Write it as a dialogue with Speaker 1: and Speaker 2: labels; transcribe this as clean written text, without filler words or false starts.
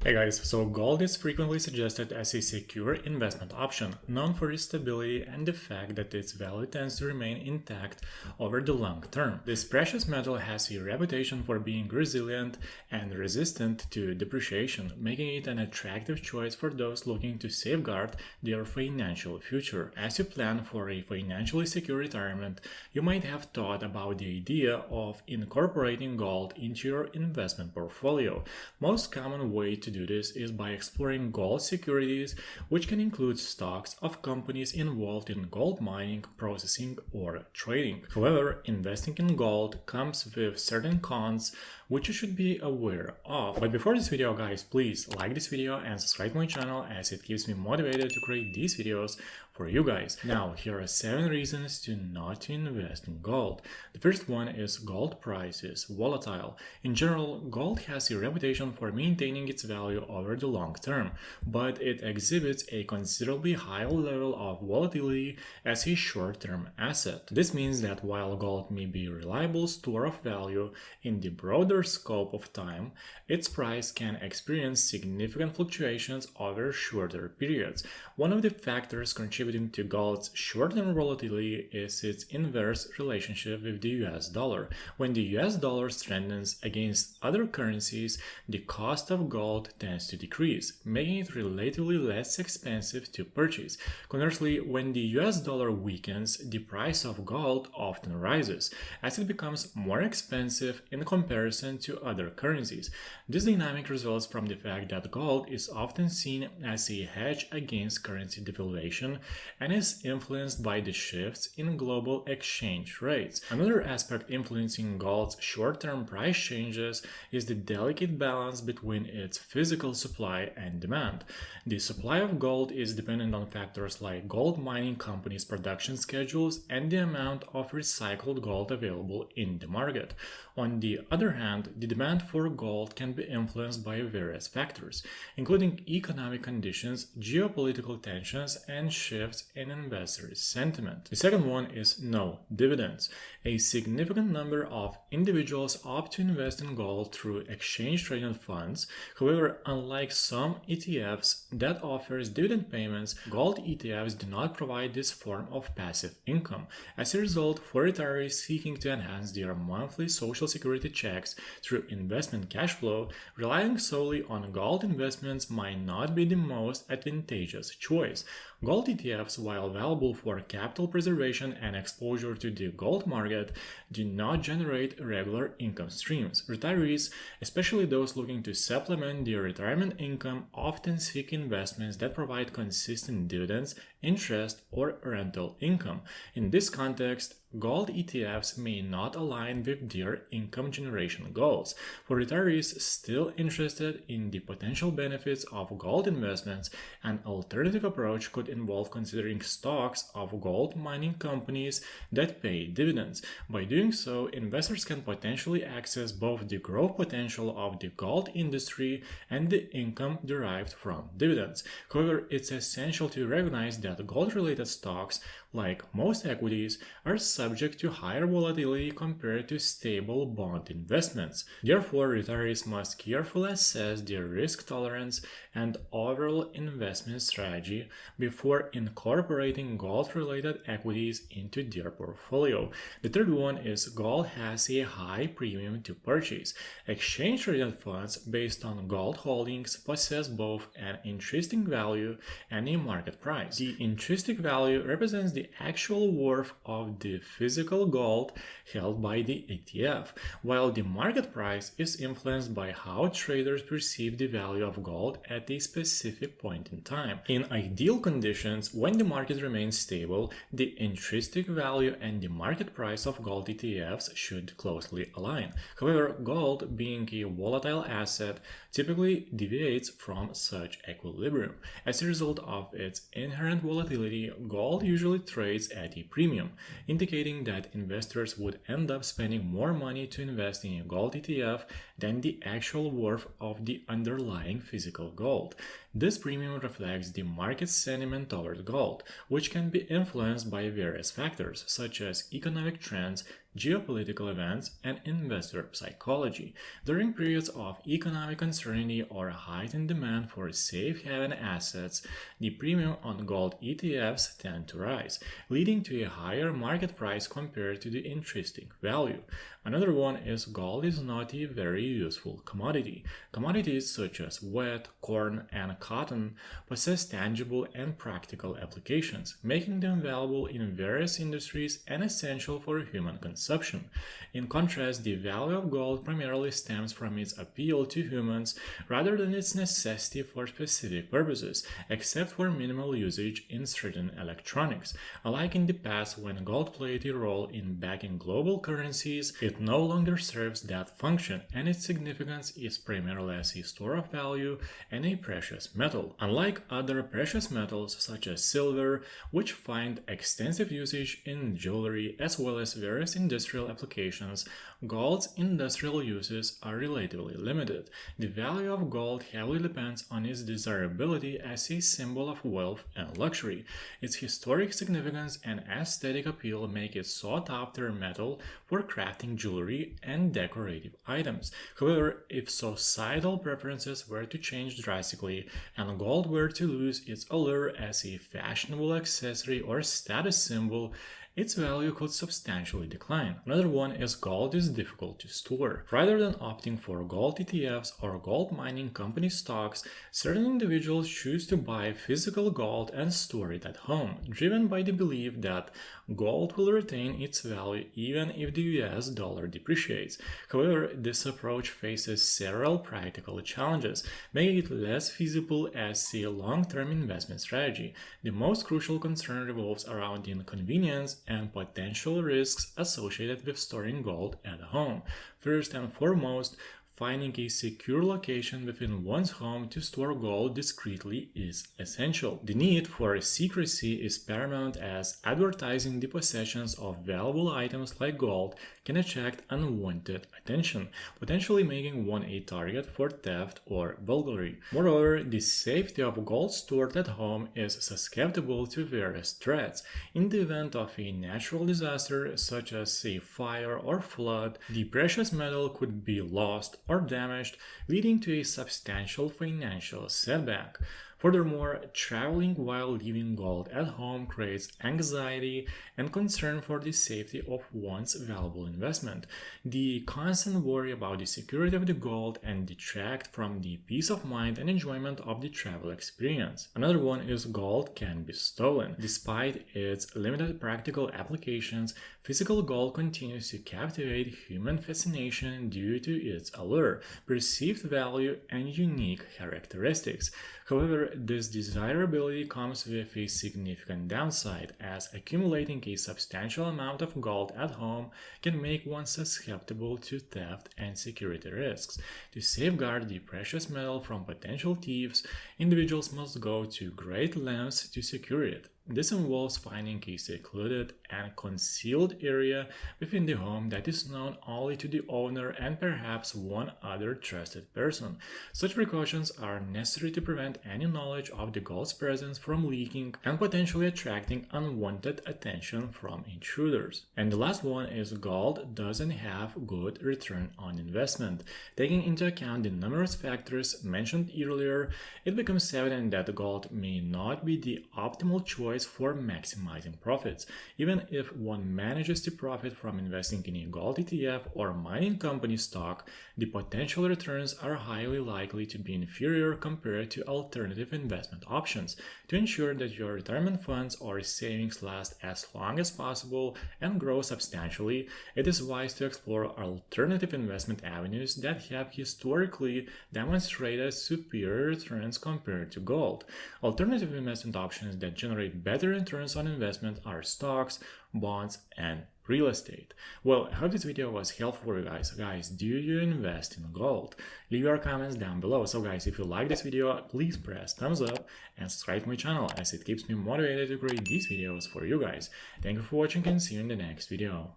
Speaker 1: Hey guys, so gold is frequently suggested as a secure investment option, known for its stability and the fact that its value tends to remain intact over the long term. This precious metal has a reputation for being resilient and resistant to depreciation, making it an attractive choice for those looking to safeguard their financial future. As you plan for a financially secure retirement, you might have thought about the idea of incorporating gold into your investment portfolio. Most common way to do this is by exploring gold securities, which can include stocks of companies involved in gold mining, processing, or trading. However, investing in gold comes with certain cons which you should be aware of. But before this video, guys, please like this video and subscribe to my channel, as it keeps me motivated to create these videos for you guys. Now, here are 7 reasons to not to invest in gold. The first one is gold price is volatile. In general, gold has a reputation for maintaining its value over the long term, but it exhibits a considerably higher level of volatility as a short-term asset. This means that while gold may be a reliable store of value in the broader scope of time, its price can experience significant fluctuations over shorter periods. One of the factors contributing to gold's short-term volatility is its inverse relationship with the US dollar. When the US dollar strengthens against other currencies, the cost of gold tends to decrease, making it relatively less expensive to purchase. Conversely, when the US dollar weakens, the price of gold often rises, as it becomes more expensive in comparison to other currencies. This dynamic results from the fact that gold is often seen as a hedge against currency devaluation and is influenced by the shifts in global exchange rates. Another aspect influencing gold's short-term price changes is the delicate balance between its physical supply and demand. The supply of gold is dependent on factors like gold mining companies' production schedules and the amount of recycled gold available in the market. On the other hand, the demand for gold can be influenced by various factors, including economic conditions, geopolitical tensions, and shifts in investors' sentiment. The second one is no dividends. A significant number of individuals opt to invest in gold through exchange-traded funds. However, unlike some ETFs that offers dividend payments, gold ETFs do not provide this form of passive income. As a result, for retirees seeking to enhance their monthly Social Security checks through investment cash flow, relying solely on gold investments might not be the most advantageous choice. Gold ETFs, while valuable for capital preservation and exposure to the gold market, do not generate regular income streams. Retirees, especially those looking to supplement their retirement income, often seek investments that provide consistent dividends, interest, or rental income. In this context, gold ETFs may not align with their income generation goals. For retirees still interested in the potential benefits of gold investments, an alternative approach could involve considering stocks of gold mining companies that pay dividends. By doing so, investors can potentially access both the growth potential of the gold industry and the income derived from dividends. However, it's essential to recognize that gold-related stocks, like most equities, are subject to higher volatility compared to stable bond investments. Therefore, retirees must carefully assess their risk tolerance and overall investment strategy before incorporating gold-related equities into their portfolio. The third one is gold has a high premium to purchase. Exchange-traded funds based on gold holdings possess both an intrinsic value and a market price. The intrinsic value represents the actual worth of the physical gold held by the ETF, while the market price is influenced by how traders perceive the value of gold at a specific point in time. In ideal conditions, when the market remains stable, the intrinsic value and the market price of gold ETFs should closely align. However, gold, being a volatile asset, typically deviates from such equilibrium. As a result of its inherent volatility, gold usually trades at a premium, indicating that investors would end up spending more money to invest in a gold ETF than the actual worth of the underlying physical gold. This premium reflects the market sentiment toward gold, which can be influenced by various factors such as economic trends, geopolitical events, and investor psychology. During periods of economic uncertainty or heightened demand for safe haven assets, the premium on gold ETFs tend to rise, leading to a higher market price compared to the intrinsic value. Another one is gold is not a very useful commodity. Commodities such as wheat, corn, and cotton possess tangible and practical applications, making them valuable in various industries and essential for human consumption. In contrast, the value of gold primarily stems from its appeal to humans rather than its necessity for specific purposes, except for minimal usage in certain electronics. Unlike in the past when gold played a role in backing global currencies, it no longer serves that function, and its significance is primarily as a store of value and a precious metal. Unlike other precious metals such as silver, which find extensive usage in jewelry as well as various industrial applications, gold's industrial uses are relatively limited. The value of gold heavily depends on its desirability as a symbol of wealth and luxury. Its historic significance and aesthetic appeal make it sought-after metal for crafting jewelry and decorative items. However, if societal preferences were to change drastically and gold were to lose its allure as a fashionable accessory or status symbol, its value could substantially decline. Another one is gold is difficult to store. Rather than opting for gold ETFs or gold mining company stocks, certain individuals choose to buy physical gold and store it at home, driven by the belief that gold will retain its value even if the US dollar depreciates. However, this approach faces several practical challenges, making it less feasible as a long-term investment strategy. The most crucial concern revolves around the inconvenience and potential risks associated with storing gold at home. First and foremost, finding a secure location within one's home to store gold discreetly is essential. The need for secrecy is paramount as advertising the possessions of valuable items like gold can attract unwanted attention, potentially making one a target for theft or burglary. Moreover, the safety of gold stored at home is susceptible to various threats. In the event of a natural disaster such as a fire or flood, the precious metal could be lost or damaged, leading to a substantial financial setback. Furthermore, traveling while leaving gold at home creates anxiety and concern for the safety of one's valuable investment. The constant worry about the security of the gold and detract from the peace of mind and enjoyment of the travel experience. Another one is gold can be stolen. Despite its limited practical applications, physical gold continues to captivate human fascination due to its allure, perceived value, and unique characteristics. However, this desirability comes with a significant downside, as accumulating a substantial amount of gold at home can make one susceptible to theft and security risks. To safeguard the precious metal from potential thieves, individuals must go to great lengths to secure it. This involves finding a secluded and concealed area within the home that is known only to the owner and perhaps one other trusted person. Such precautions are necessary to prevent any knowledge of the gold's presence from leaking and potentially attracting unwanted attention from intruders. And the last one is gold doesn't have good return on investment. Taking into account the numerous factors mentioned earlier, it becomes evident that gold may not be the optimal choice for maximizing profits. Even if one manages to profit from investing in a gold ETF or mining company stock, the potential returns are highly likely to be inferior compared to alternative investment options. To ensure that your retirement funds or savings last as long as possible and grow substantially, it is wise to explore alternative investment avenues that have historically demonstrated superior returns compared to gold. Alternative investment options that generate better returns on investment are stocks, bonds, and real estate. Well, I hope this video was helpful for you guys. Guys, do you invest in gold? Leave your comments down below. So guys, if you like this video, please press thumbs up and subscribe to my channel as it keeps me motivated to create these videos for you guys. Thank you for watching and see you in the next video.